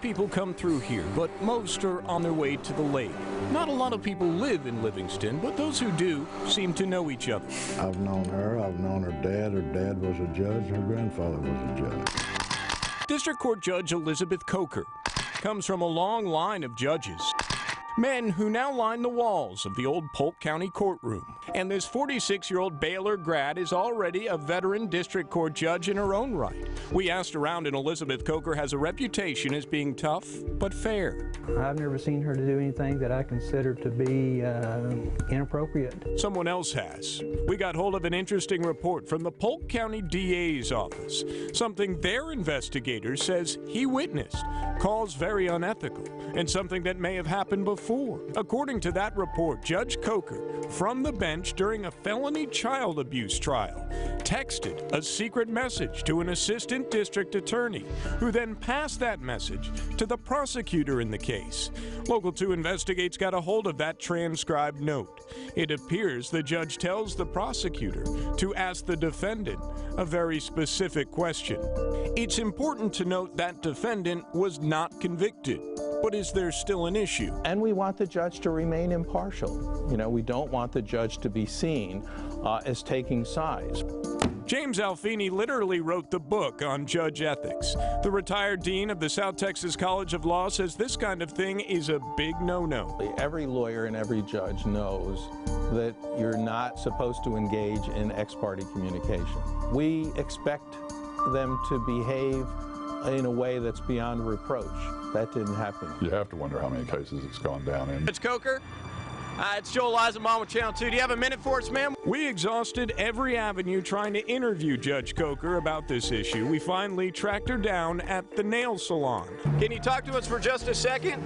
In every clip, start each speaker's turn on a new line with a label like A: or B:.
A: of people come through here, but most are on their way to the lake. Not a lot of people live in Livingston, but those who do seem to know each other.
B: I've known her, I've known her dad. Her dad was a judge, her grandfather was a judge.
A: District Court Judge Elizabeth Coker comes from a long line of judges. Men who now line the walls of the old Polk County courtroom. And this 46-year-old Baylor grad is already a veteran district court judge in her own right. We asked around, and Elizabeth Coker has a reputation as being tough but fair.
C: I've never seen her to do anything that I consider to be inappropriate.
A: Someone else has. We got hold of an interesting report from the Polk County DA's office. Something their investigator says he witnessed, calls very unethical, and something that may have happened before. According to that report, Judge Coker, from the bench during a felony child abuse trial, texted a secret message to an assistant district attorney, who then passed that message to the prosecutor in the case. Local 2 Investigates got a hold of that transcribed note. It appears the judge tells the prosecutor to ask the defendant a very specific question. It's important to note that defendant was not convicted. But is there still an issue?
D: And we want the judge to remain impartial. You know, we don't want the judge to be seen as taking sides.
A: James Alfini literally wrote the book on judge ethics. The retired dean of the South Texas College of Law says this kind of thing is a big no-no.
D: Every lawyer and every judge knows that you're not supposed to engage in ex parte communication. We expect them to behave in a way that's beyond reproach. That didn't happen.
E: You have to wonder how many cases it's gone down in.
A: Judge Coker? It's Joel Eisenbaum with Channel 2. Do you have a minute for us, ma'am? We exhausted every avenue trying to interview Judge Coker about this issue. We finally tracked her down at the nail salon. Can you talk to us for just a second?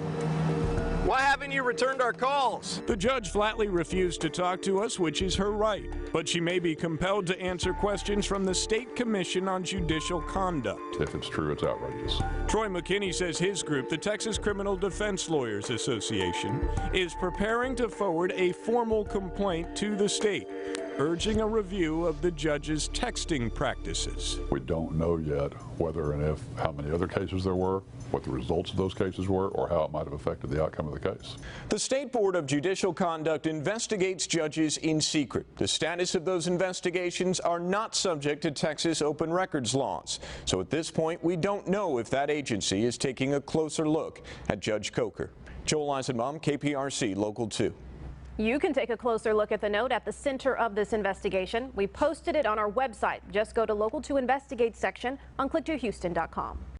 A: Why haven't you returned our calls? The judge flatly refused to talk to us, which is her right. But she may be compelled to answer questions from the State Commission on Judicial Conduct.
E: If it's true, it's outrageous.
A: Troy McKinney says his group, the Texas Criminal Defense Lawyers Association, is preparing to forward a formal complaint to the state, urging a review of the judge's texting practices.
E: We don't know yet whether and if how many other cases there were, what the results of those cases were, or how it might have affected the outcome of the case.
A: The State Board of Judicial Conduct investigates judges in secret. The status of those investigations are not subject to Texas open records laws. So at this point, we don't know if that agency is taking a closer look at Judge Coker. Joel Eisenbaum, KPRC Local 2.
F: You can take a closer look at the note at the center of this investigation. We posted it on our website. Just go to Local 2 Investigates section on click2houston.com.